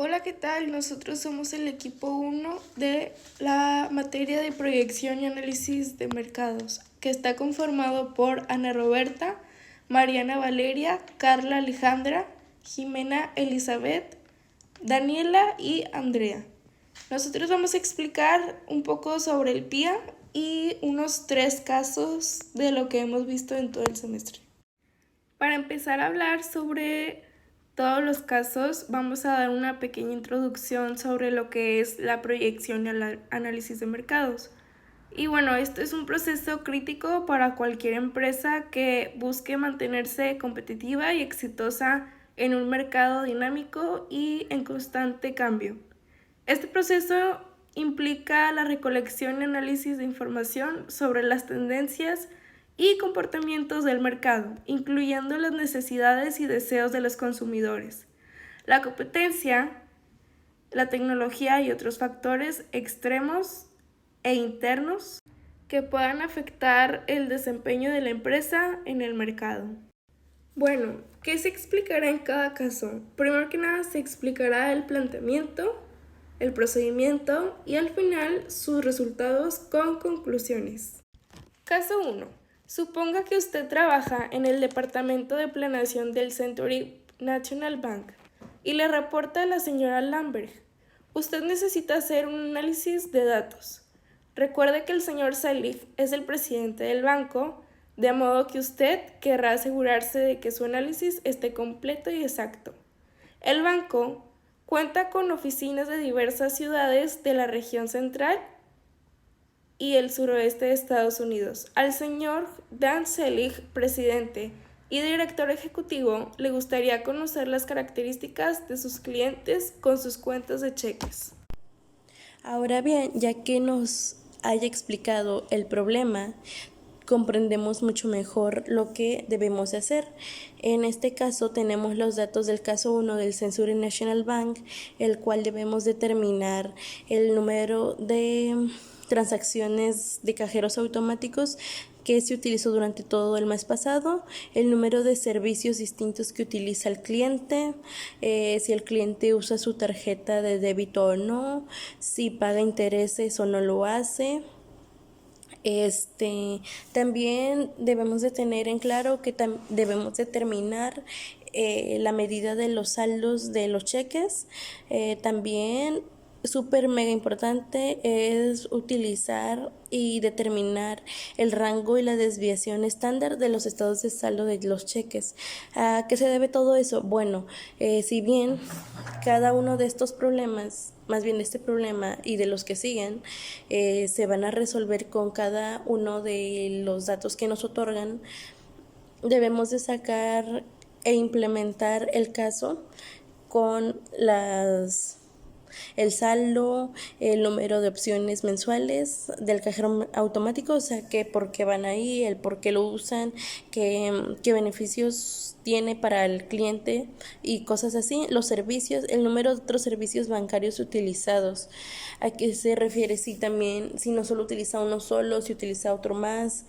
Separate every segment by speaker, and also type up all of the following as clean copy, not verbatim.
Speaker 1: Hola, ¿qué tal? Nosotros somos el equipo 1 de la materia de proyección y análisis de mercados, que está conformado por Ana Roberta, Mariana Valeria, Carla Alejandra, Jimena Elizabeth, Daniela y Andrea. Nosotros vamos a explicar un poco sobre el PIA y unos 3 casos de lo que hemos visto en todo el semestre. Para empezar a hablar sobre todos los casos, vamos a dar una pequeña introducción sobre lo que es la proyección y el análisis de mercados. Y bueno, esto es un proceso crítico para cualquier empresa que busque mantenerse competitiva y exitosa en un mercado dinámico y en constante cambio. Este proceso implica la recolección y análisis de información sobre las tendencias y comportamientos del mercado, incluyendo las necesidades y deseos de los consumidores, la competencia, la tecnología y otros factores extremos e internos que puedan afectar el desempeño de la empresa en el mercado. Bueno, ¿qué se explicará en cada caso? Primero que nada se explicará el planteamiento, el procedimiento y al final sus resultados con conclusiones. Caso 1. Suponga que usted trabaja en el departamento de planeación del Century National Bank y le reporta a la señora Lambert. Usted necesita hacer un análisis de datos. Recuerde que el señor Salif es el presidente del banco, de modo que usted querrá asegurarse de que su análisis esté completo y exacto. El banco cuenta con oficinas de diversas ciudades de la región central y el suroeste de Estados Unidos. Al señor Dan Selig, presidente y director ejecutivo, le gustaría conocer las características de sus clientes con sus cuentas de cheques.
Speaker 2: Ahora bien, ya que nos haya explicado el problema, comprendemos mucho mejor lo que debemos de hacer. En este caso tenemos los datos del caso 1 del Century National Bank, el cual debemos determinar el número de transacciones de cajeros automáticos que se utilizó durante todo el mes pasado, el número de servicios distintos que utiliza el cliente, si el cliente usa su tarjeta de débito o no, si paga intereses o no lo hace. También debemos de tener en claro que debemos determinar la medida de los saldos de los cheques. También súper mega importante es utilizar y determinar el rango y la desviación estándar de los estados de saldo de los cheques. ¿A qué se debe todo eso? Bueno, si bien cada uno de estos problemas, más bien este problema y de los que siguen, se van a resolver con cada uno de los datos que nos otorgan, debemos de sacar e implementar el caso con el saldo, el número de opciones mensuales del cajero automático, o sea, que por qué van ahí, el por qué lo usan, qué beneficios tiene para el cliente y cosas así, los servicios, el número de otros servicios bancarios utilizados, a qué se refiere, si no solo utiliza uno solo, si utiliza otro más,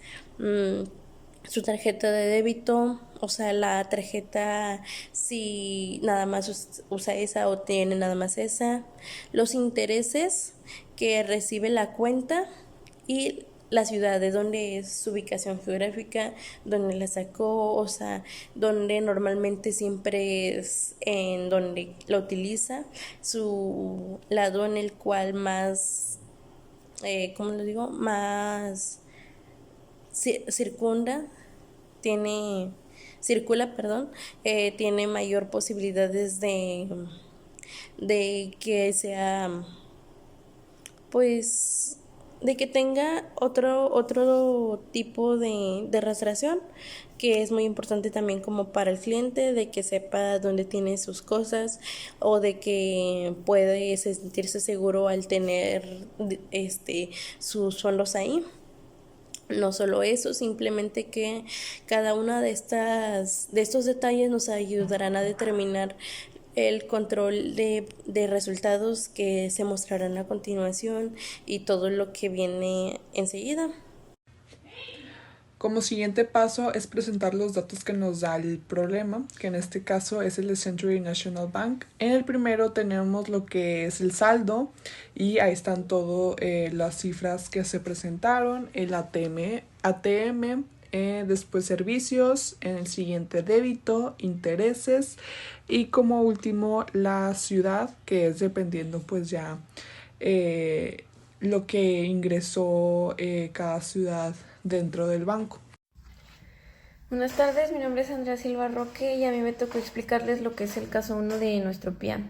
Speaker 2: su tarjeta de débito, o sea, la tarjeta si nada más usa esa o tiene nada más esa, los intereses que recibe la cuenta y la ciudad, de dónde es su ubicación geográfica, dónde la sacó, o sea, donde normalmente siempre es en donde la utiliza, su lado en el cual más, ¿cómo lo digo? Más circunda, tiene, circula, perdón, tiene mayor posibilidades de que sea, pues, de que tenga otro tipo de rastreación, que es muy importante también como para el cliente, de que sepa dónde tiene sus cosas o de que puede sentirse seguro al tener sus fondos ahí. No solo eso, simplemente que cada una de estos detalles nos ayudarán a determinar el control de resultados que se mostrarán a continuación y todo lo que viene enseguida.
Speaker 3: Como siguiente paso es presentar los datos que nos da el problema, que en este caso es el de Century National Bank. En el primero tenemos lo que es el saldo y ahí están todas las cifras que se presentaron, el ATM, después servicios, en el siguiente débito, intereses y como último la ciudad, que es dependiendo pues ya lo que ingresó cada ciudad dentro del banco.
Speaker 4: Buenas tardes, mi nombre es Andrea Silva Roque y a mí me tocó explicarles lo que es el caso 1 de nuestro PIAN.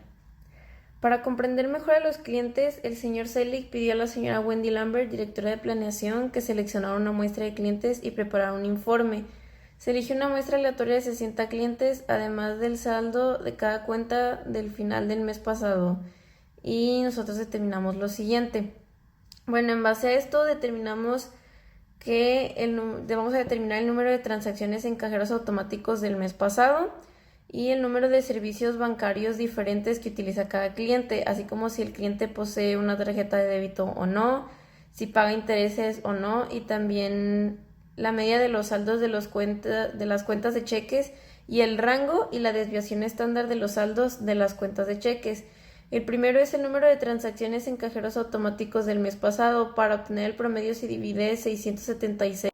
Speaker 4: Para comprender mejor a los clientes, el señor Selig pidió a la señora Wendy Lambert, directora de planeación, que seleccionara una muestra de clientes y preparara un informe. Se eligió una muestra aleatoria de 60 clientes, además del saldo de cada cuenta del final del mes pasado. Y nosotros determinamos lo siguiente. Bueno, en base a esto determinamos que vamos a determinar el número de transacciones en cajeros automáticos del mes pasado y el número de servicios bancarios diferentes que utiliza cada cliente, así como si el cliente posee una tarjeta de débito o no, si paga intereses o no, y también la media de los saldos de las cuentas de cheques y el rango y la desviación estándar de los saldos de las cuentas de cheques. El primero es el número de transacciones en cajeros automáticos del mes pasado. Para obtener el promedio se divide 676.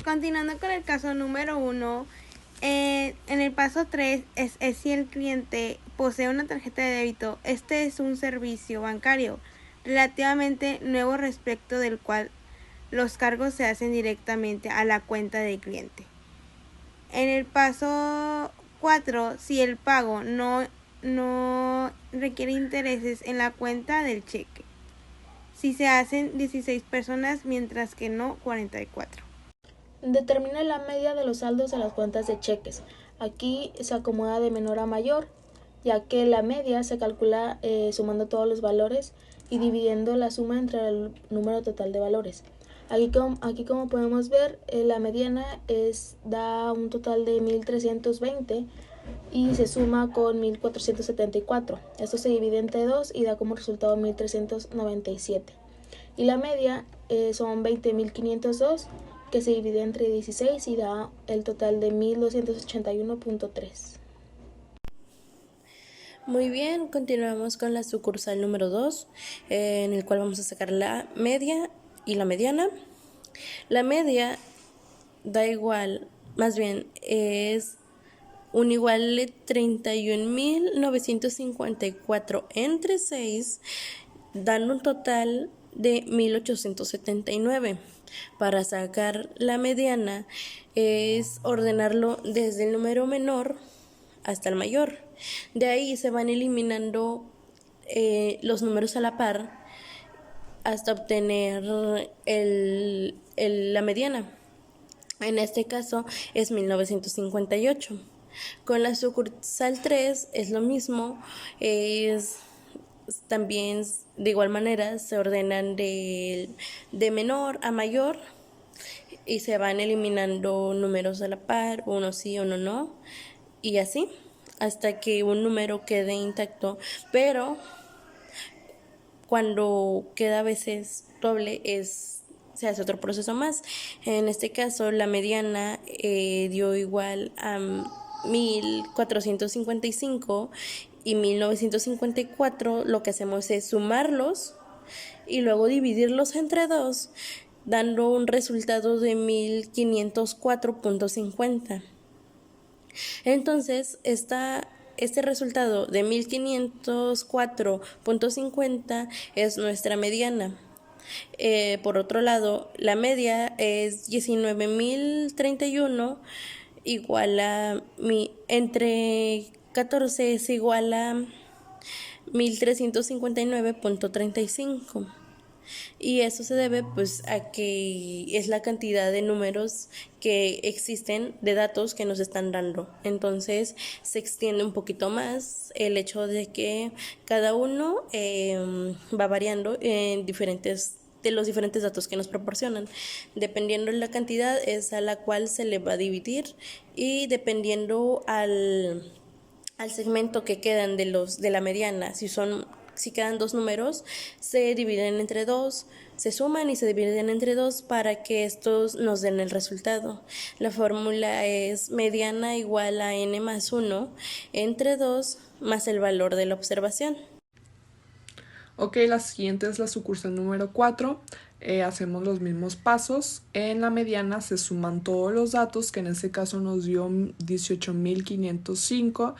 Speaker 5: Continuando con el caso número 1, en el paso 3 es si el cliente posee una tarjeta de débito. Este es un servicio bancario relativamente nuevo respecto del cual los cargos se hacen directamente a la cuenta del cliente. En el paso 4, si el pago no requiere intereses en la cuenta del cheque, si se hacen 16 personas, mientras que no 44.
Speaker 2: Determina la media de los saldos de las cuentas de cheques. Aquí se acomoda de menor a mayor, ya que la media se calcula sumando todos los valores y dividiendo la suma entre el número total de valores. Aquí como podemos ver, la mediana da un total de 1320 y se suma con 1474. Esto se divide entre 2 y da como resultado 1397. Y la media son 20.502, que se divide entre 16 y da el total de 1281.3. Muy bien, continuamos con la sucursal número 2, en el cual vamos a sacar la media y la mediana. La media da igual, más bien es un igual de 31.954 entre 6, dando un total de 1.879. Para sacar la mediana es ordenarlo desde el número menor hasta el mayor. De ahí se van eliminando los números a la par hasta obtener la mediana. En este caso es 1958. Con la sucursal 3 es lo mismo, también de igual manera se ordenan de menor a mayor y se van eliminando números a la par, uno sí, uno no, y así hasta que un número quede intacto, pero cuando queda a veces doble se hace otro proceso más. En este caso la mediana dio igual a 1455 y 1954. Lo que hacemos es sumarlos y luego dividirlos entre 2, dando un resultado de 1504.50. Entonces este resultado de 1504.50 es nuestra mediana. Por otro lado, la media es 19.031 igual a entre 14 es igual a 1359.35. Y eso se debe pues a que es la cantidad de números que existen, de datos que nos están dando. Entonces se extiende un poquito más el hecho de que cada uno va variando en los diferentes datos que nos proporcionan. Dependiendo de la cantidad es a la cual se le va a dividir, y dependiendo al segmento que quedan de la mediana, si son si quedan dos números, se dividen entre dos, se suman y se dividen entre dos para que estos nos den el resultado. La fórmula es mediana igual a n más 1 entre 2 más el valor de la observación.
Speaker 3: Ok, la siguiente es la sucursal número 4. Hacemos los mismos pasos. En la mediana se suman todos los datos, que en este caso nos dio 18.505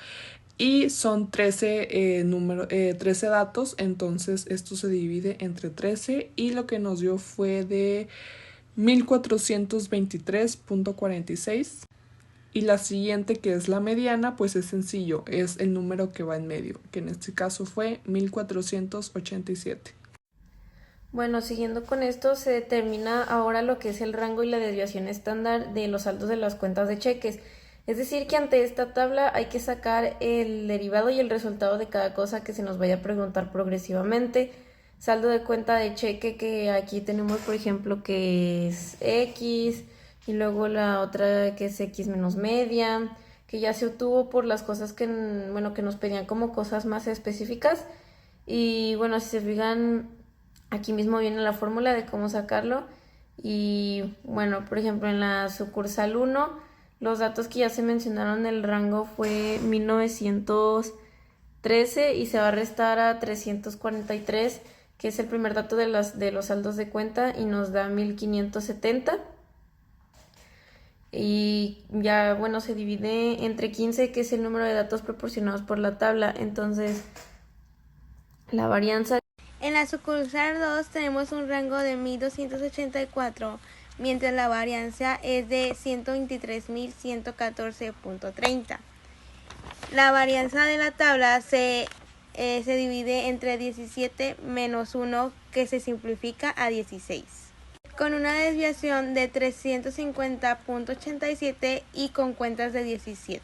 Speaker 3: y son 13 datos, entonces esto se divide entre 13 y lo que nos dio fue de 1423.46. Y la siguiente, que es la mediana, pues es sencillo, es el número que va en medio, que en este caso fue 1487.
Speaker 4: Bueno, siguiendo con esto, se determina ahora lo que es el rango y la desviación estándar de los saldos de las cuentas de cheques. Es decir, que ante esta tabla hay que sacar el derivado y el resultado de cada cosa que se nos vaya a preguntar progresivamente. Saldo de cuenta de cheque, que aquí tenemos, por ejemplo, que es X, y luego la otra que es X menos media, que ya se obtuvo por las cosas que nos pedían como cosas más específicas. Y bueno, si se fijan, aquí mismo viene la fórmula de cómo sacarlo. Y bueno, por ejemplo, en la sucursal 1, los datos que ya se mencionaron, el rango fue 1913 y se va a restar a 343, que es el primer dato de los saldos de cuenta, y nos da 1570. Y ya, bueno, se divide entre 15, que es el número de datos proporcionados por la tabla. Entonces, la varianza.
Speaker 5: En la sucursal 2 tenemos un rango de 1284, mientras la varianza es de 123.114.30. La varianza de la tabla se divide entre 17 menos 1, que se simplifica a 16. Con una desviación de 350.87 y con cuentas de 17.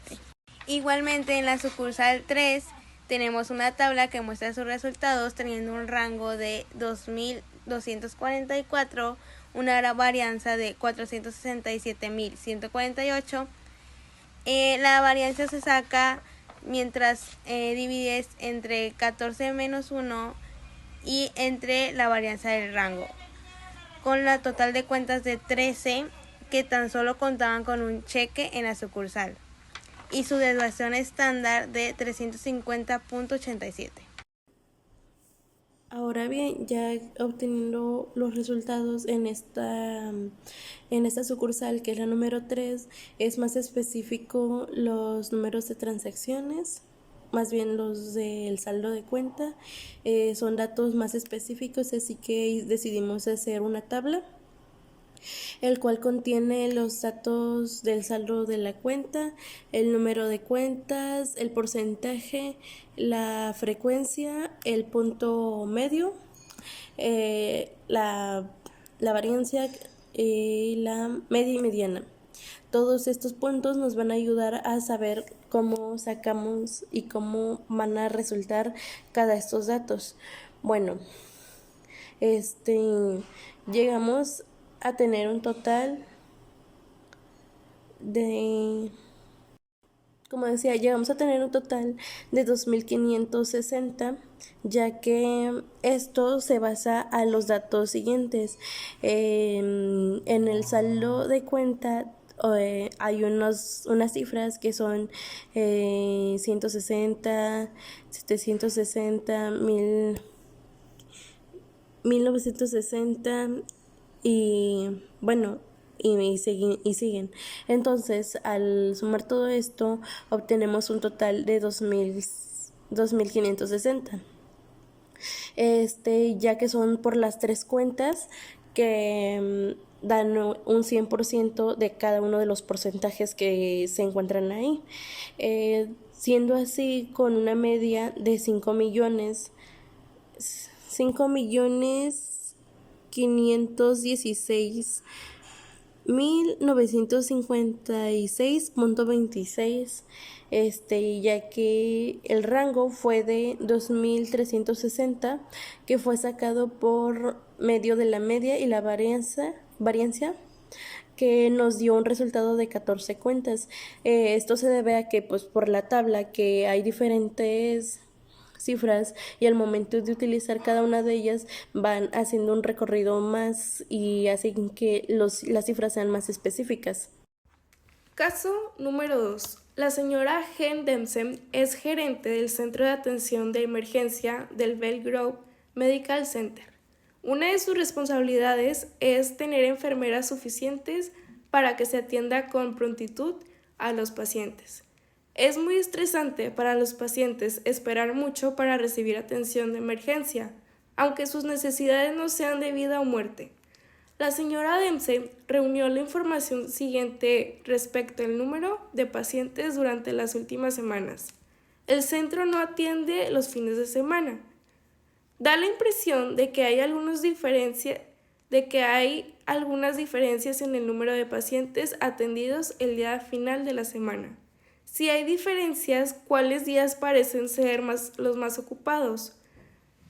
Speaker 5: Igualmente en la sucursal 3 tenemos una tabla que muestra sus resultados teniendo un rango de 2.244, una varianza de 467.148. La varianza se saca mientras divides entre 14 menos 1 y entre la varianza del rango, con la total de cuentas de 13 que tan solo contaban con un cheque en la sucursal y su desviación estándar de 350.87.
Speaker 2: Ahora bien, ya obteniendo los resultados en esta sucursal, que es la número 3, es más específico los números de transacciones, más bien los del saldo de cuenta, son datos más específicos, así que decidimos hacer una tabla, el cual contiene los datos del saldo de la cuenta, el número de cuentas, el porcentaje, la frecuencia, el punto medio, la variancia, la media y mediana. Todos estos puntos nos van a ayudar a saber cómo sacamos y cómo van a resultar cada estos datos. Bueno, llegamos a tener un total de, como decía, llegamos a tener un total de 2.560, ya que esto se basa a los datos siguientes. En el saldo de cuenta hay unas cifras que son 160, 760, 1960 y bueno, y siguen. Entonces, al sumar todo esto, obtenemos un total de 2.560. Ya que son por las tres cuentas que dan un 100% de cada uno de los porcentajes que se encuentran ahí. Siendo así, con una media de 5.516.956.26, ya que el rango fue de 2.360, que fue sacado por medio de la media y la varianza, que nos dio un resultado de 14 cuentas. Esto se debe a que, pues, por la tabla, que hay diferentes cifras y al momento de utilizar cada una de ellas van haciendo un recorrido más y hacen que las cifras sean más específicas.
Speaker 1: Caso número 2. La señora Hen Dempsey es gerente del Centro de Atención de Emergencia del Bell Grove Medical Center. Una de sus responsabilidades es tener enfermeras suficientes para que se atienda con prontitud a los pacientes. Es muy estresante para los pacientes esperar mucho para recibir atención de emergencia, aunque sus necesidades no sean de vida o muerte. La señora Dempsey reunió la información siguiente respecto al número de pacientes durante las últimas semanas. El centro no atiende los fines de semana. Da la impresión de que hay algunas diferencias en el número de pacientes atendidos el día final de la semana. Si hay diferencias, ¿cuáles días parecen ser los más ocupados?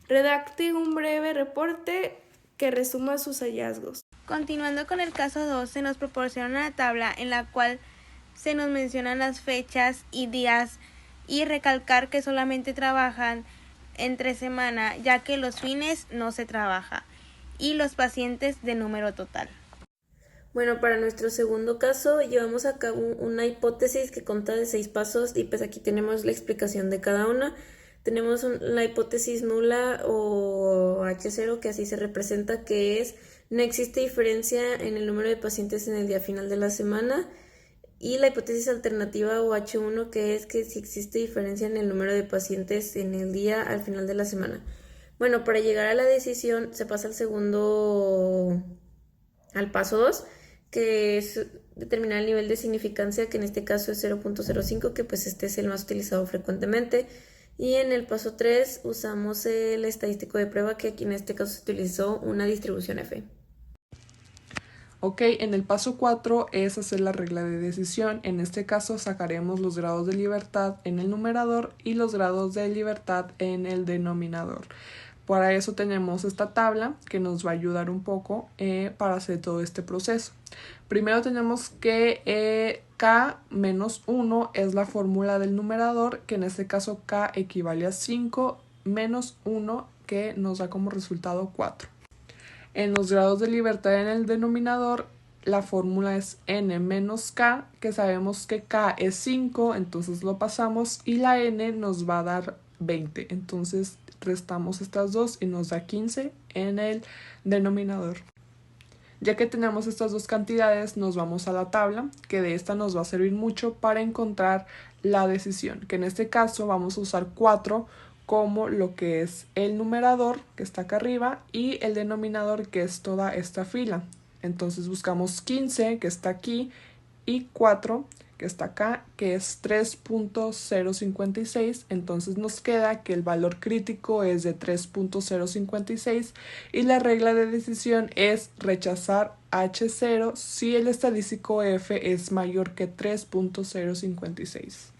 Speaker 1: Redacte un breve reporte que resuma sus hallazgos.
Speaker 5: Continuando con el caso 2, se nos proporciona una tabla en la cual se nos mencionan las fechas y días y recalcar que solamente trabajan entre semana, ya que los fines no se trabaja, y los pacientes de número total.
Speaker 4: Bueno, para nuestro segundo caso llevamos a cabo una hipótesis que consta de 6 pasos y pues aquí tenemos la explicación de cada una. Tenemos la hipótesis nula o H0, que así se representa, que es no existe diferencia en el número de pacientes en el día final de la semana. Y la hipótesis alternativa o H1, que es que si existe diferencia en el número de pacientes en el día al final de la semana. Bueno, para llegar a la decisión se pasa al paso 2, que es determinar el nivel de significancia, que en este caso es 0.05, que pues este es el más utilizado frecuentemente. Y en el paso 3 usamos el estadístico de prueba, que aquí en este caso se utilizó una distribución F.
Speaker 3: Ok, en el paso 4 es hacer la regla de decisión. En este caso sacaremos los grados de libertad en el numerador y los grados de libertad en el denominador. Para eso tenemos esta tabla que nos va a ayudar un poco para hacer todo este proceso. Primero tenemos que K menos 1 es la fórmula del numerador, que en este caso K equivale a 5 menos 1, que nos da como resultado 4. En los grados de libertad en el denominador, la fórmula es N menos K, que sabemos que K es 5, entonces lo pasamos, y la N nos va a dar 20. Entonces restamos estas dos y nos da 15 en el denominador. Ya que tenemos estas dos cantidades, nos vamos a la tabla, que de esta nos va a servir mucho para encontrar la decisión, que en este caso vamos a usar 4 como lo que es el numerador, que está acá arriba, y el denominador, que es toda esta fila. Entonces buscamos 15, que está aquí, y 4, que está acá, que es 3.056. Entonces nos queda que el valor crítico es de 3.056 y la regla de decisión es rechazar H0 si el estadístico F es mayor que 3.056.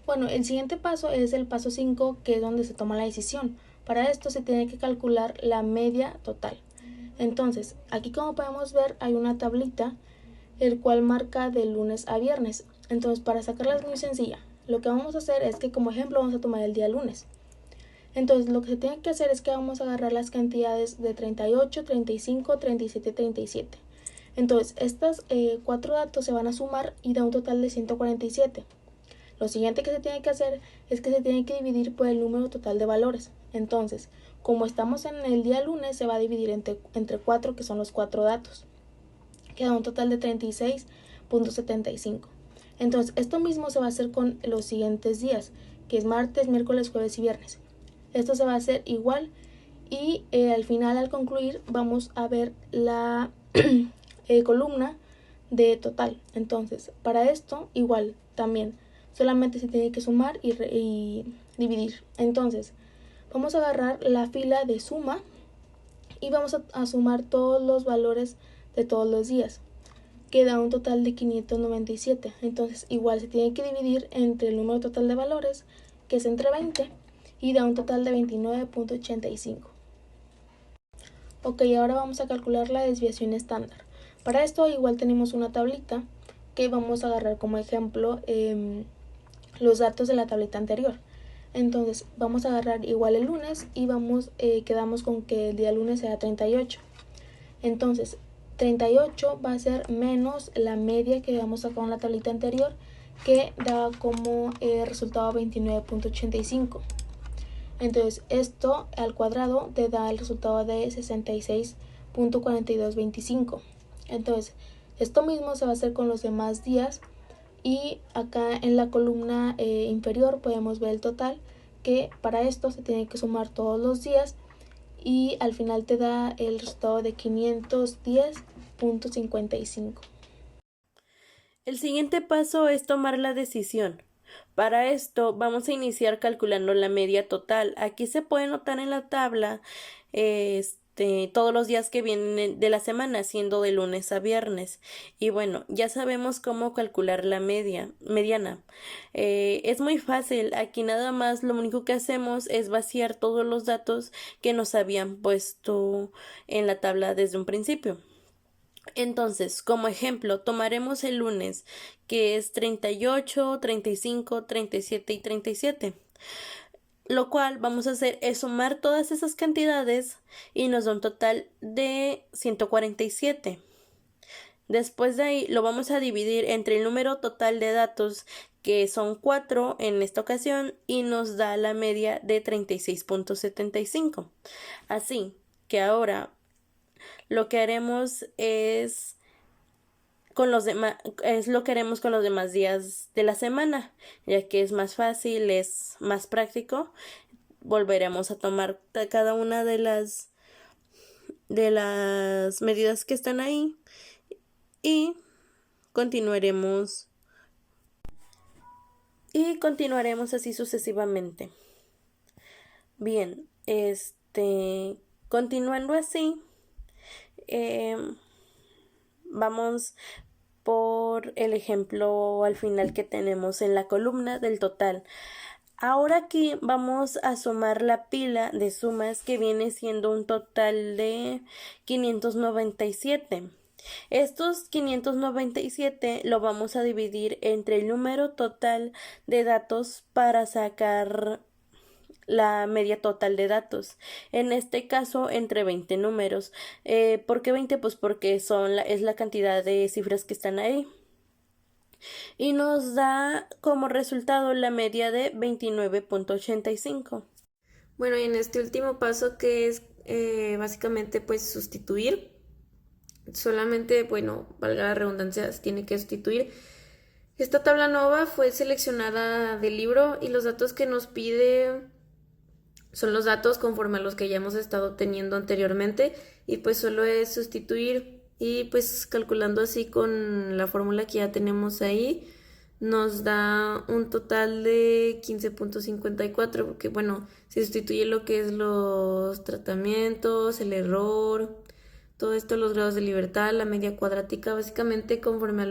Speaker 6: Bueno, el siguiente paso es el paso 5, que es donde se toma la decisión. Para esto se tiene que calcular la media total. Entonces, aquí como podemos ver hay una tablita el cual marca de lunes a viernes. Entonces, para sacarla es muy sencilla. Lo que vamos a hacer es que como ejemplo vamos a tomar el día lunes. Entonces, lo que se tiene que hacer es que vamos a agarrar las cantidades de 38, 35, 37 y 37. Entonces, estos 4 datos se van a sumar y da un total de 147. Lo siguiente que se tiene que hacer es que se tiene que dividir por el número total de valores. Entonces, como estamos en el día lunes, se va a dividir entre 4, que son los 4 datos. Queda un total de 36.75. Entonces, esto mismo se va a hacer con los siguientes días, que es martes, miércoles, jueves y viernes. Esto se va a hacer igual y al final, al concluir, vamos a ver la columna de total. Entonces, para esto, igual, también, solamente se tiene que sumar y dividir. Entonces, vamos a agarrar la fila de suma y vamos a sumar todos los valores de todos los días. Queda un total de 597. Entonces igual se tiene que dividir entre el número total de valores, que es entre 20, y da un total de 29.85. Ok, ahora vamos a calcular la desviación estándar. Para esto igual tenemos una tablita que vamos a agarrar como ejemplo los datos de la tablita anterior. Entonces vamos a agarrar igual el lunes y quedamos con que el día lunes sea 38. Entonces 38 va a ser menos la media que habíamos sacado en la tablita anterior, que daba como resultado 29.85. Entonces esto al cuadrado te da el resultado de 66.4225. Entonces esto mismo se va a hacer con los demás días, y acá en la columna inferior podemos ver el total, que para esto se tiene que sumar todos los días y al final te da el resultado de 510.55.
Speaker 2: El siguiente paso es tomar la decisión. Para esto vamos a iniciar calculando la media total. Aquí se puede notar en la tabla todos los días que vienen de la semana, siendo de lunes a viernes. Y bueno, ya sabemos cómo calcular la mediana. Es muy fácil. Aquí nada más lo único que hacemos es vaciar todos los datos que nos habían puesto en la tabla desde un principio. Entonces, como ejemplo, tomaremos el lunes, que es 38, 35, 37 y 37. Lo cual vamos a hacer es sumar todas esas cantidades y nos da un total de 147. Después de ahí lo vamos a dividir entre el número total de datos, que son 4 en esta ocasión, y nos da la media de 36.75. Así que ahora lo que haremos es lo que haremos con los demás días de la semana, ya que es más fácil, es más práctico. Volveremos a tomar cada una de las medidas que están ahí y continuaremos así sucesivamente. Bien, continuando así, vamos por el ejemplo al final que tenemos en la columna del total. Ahora aquí vamos a sumar la pila de sumas, que viene siendo un total de 597. Estos 597 lo vamos a dividir entre el número total de datos para sacar la media total de datos. En este caso, entre 20 números. ¿Por qué 20? Pues porque es la cantidad de cifras que están ahí. Y nos da como resultado la media de 29.85.
Speaker 4: Bueno, y en este último paso, que es básicamente pues sustituir, solamente, bueno, valga la redundancia, se tiene que sustituir. Esta tabla nueva fue seleccionada del libro y los datos que nos pide son los datos conforme a los que ya hemos estado teniendo anteriormente, y pues solo es sustituir, y pues calculando así con la fórmula que ya tenemos ahí nos da un total de 15.54, porque bueno, se sustituye lo que es los tratamientos, el error, todo esto, los grados de libertad, la media cuadrática, básicamente conforme a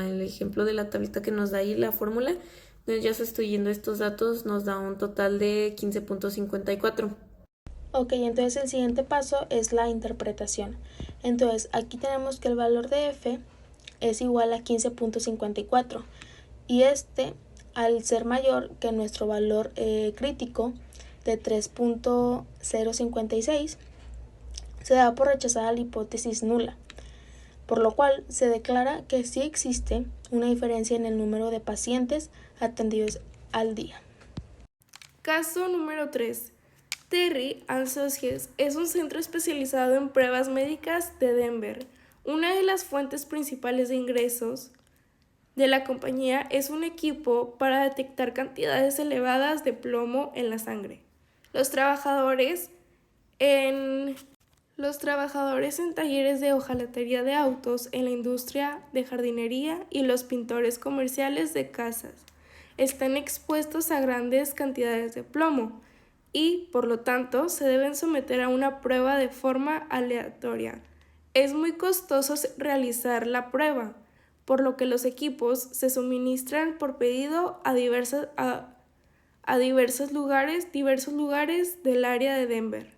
Speaker 4: el ejemplo de la tablita que nos da ahí la fórmula. Entonces ya sustituyendo estos datos nos da un total de 15.54.
Speaker 6: Ok, entonces el siguiente paso es la interpretación. Entonces aquí tenemos que el valor de f es igual a 15.54, y al ser mayor que nuestro valor crítico de 3.056, se da por rechazada la hipótesis nula, por lo cual se declara que sí existe una diferencia en el número de pacientes atendidos al día.
Speaker 1: Caso número 3. Terry Associates es un centro especializado en pruebas médicas de Denver. Una de las fuentes principales de ingresos de la compañía es un equipo para detectar cantidades elevadas de plomo en la sangre. Los trabajadores en talleres de hojalatería de autos, en la industria de jardinería y los pintores comerciales de casas están expuestos a grandes cantidades de plomo y, por lo tanto, se deben someter a una prueba de forma aleatoria. Es muy costoso realizar la prueba, por lo que los equipos se suministran por pedido a diversos lugares del área de Denver.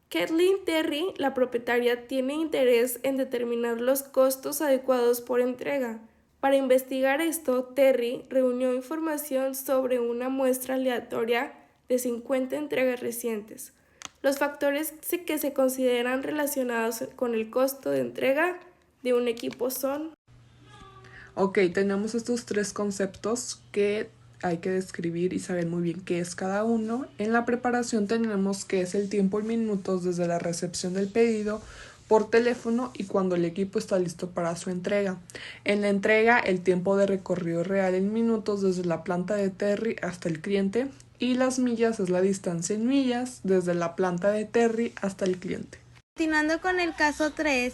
Speaker 1: Kathleen Terry, la propietaria, tiene interés en determinar los costos adecuados por entrega. Para investigar esto, Terry reunió información sobre una muestra aleatoria de 50 entregas recientes. Los factores que se consideran relacionados con el costo de entrega de un equipo son...
Speaker 3: Ok, tenemos estos tres conceptos que hay que describir y saber muy bien qué es cada uno. En la preparación tenemos que es el tiempo en minutos desde la recepción del pedido por teléfono y cuando el equipo está listo para su entrega. En la entrega, el tiempo de recorrido real en minutos desde la planta de Terry hasta el cliente, y las millas es la distancia en millas desde la planta de Terry hasta el cliente.
Speaker 5: Continuando con el caso 3,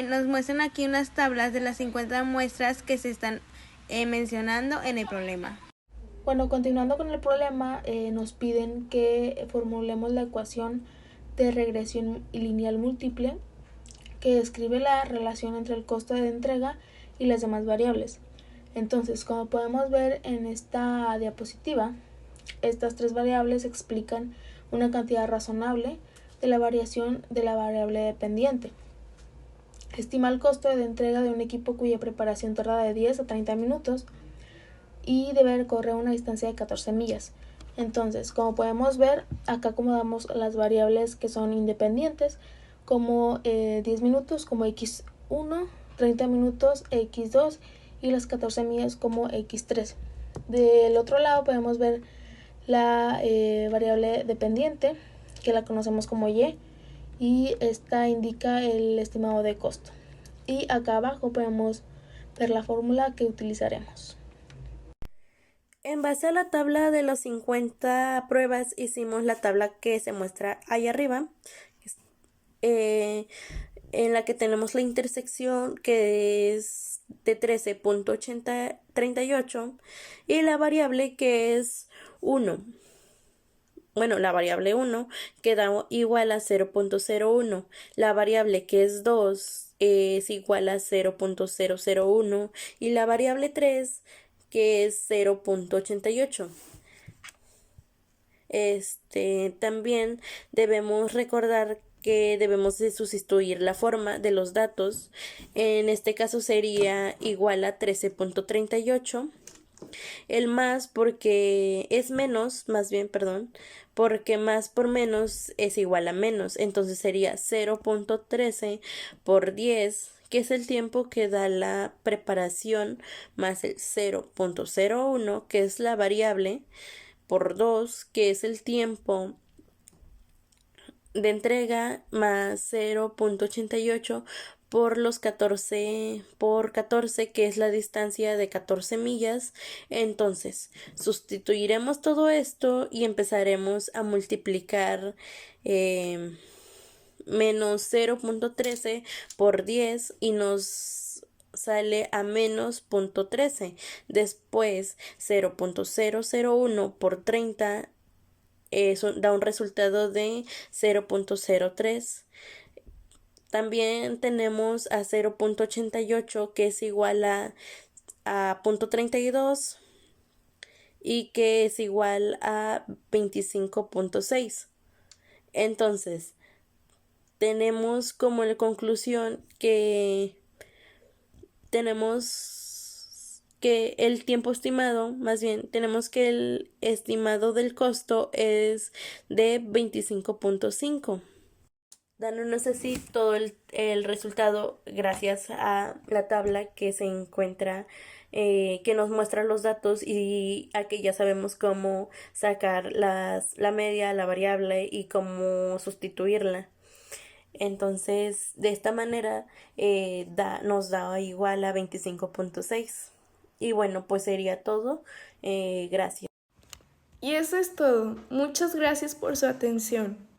Speaker 5: nos muestran aquí unas tablas de las 50 muestras que se están mencionando en el problema.
Speaker 6: Bueno, continuando con el problema, nos piden que formulemos la ecuación de regresión lineal múltiple que describe la relación entre el costo de entrega y las demás variables. Entonces, como podemos ver en esta diapositiva, estas tres variables explican una cantidad razonable de la variación de la variable dependiente. Estima el costo de entrega de un equipo cuya preparación tarda de 10 a 30 minutos y debe recorrer una distancia de 14 millas. Entonces, como podemos ver, acá acomodamos las variables que son independientes, como 10 minutos como x1, 30 minutos x2 y las 14 millas como x3. Del otro lado podemos ver la variable dependiente, que la conocemos como y esta indica el estimado de costo. Y acá abajo podemos ver la fórmula que utilizaremos.
Speaker 2: En base a la tabla de las 50 pruebas, hicimos la tabla que se muestra ahí arriba, en la que tenemos la intersección que es de 13.38 y la variable que es 1. Bueno, la variable 1 queda igual a 0.01, la variable que es 2 es igual a 0.001 y la variable 3 que es 0.88. También debemos recordar que debemos de sustituir la forma de los datos. En este caso sería igual a 13.38. El más porque es menos, más bien, perdón, porque más por menos es igual a menos. Entonces sería 0.13 por 10, que es el tiempo que da la preparación, más el 0.01, que es la variable, por 2, que es el tiempo de entrega, más 0.88 por los 14, que es la distancia de 14 millas. Entonces, sustituiremos todo esto y empezaremos a multiplicar menos 0.13 por 10 y nos sale a menos 0.13. Después, 0.001 por 30 eso da un resultado de 0.03. También tenemos a 0.88 que es igual a 0.32 y que es igual a 25.6. Entonces, tenemos como la conclusión que tenemos que el tiempo estimado, más bien, tenemos que el estimado del costo es de 25.5. Dándonos así todo el resultado gracias a la tabla que se encuentra, que nos muestra los datos y a que ya sabemos cómo sacar la media, la variable y cómo sustituirla. Entonces, de esta manera nos da igual a 25.6. Y bueno, pues sería todo. Gracias.
Speaker 1: Y eso es todo. Muchas gracias por su atención.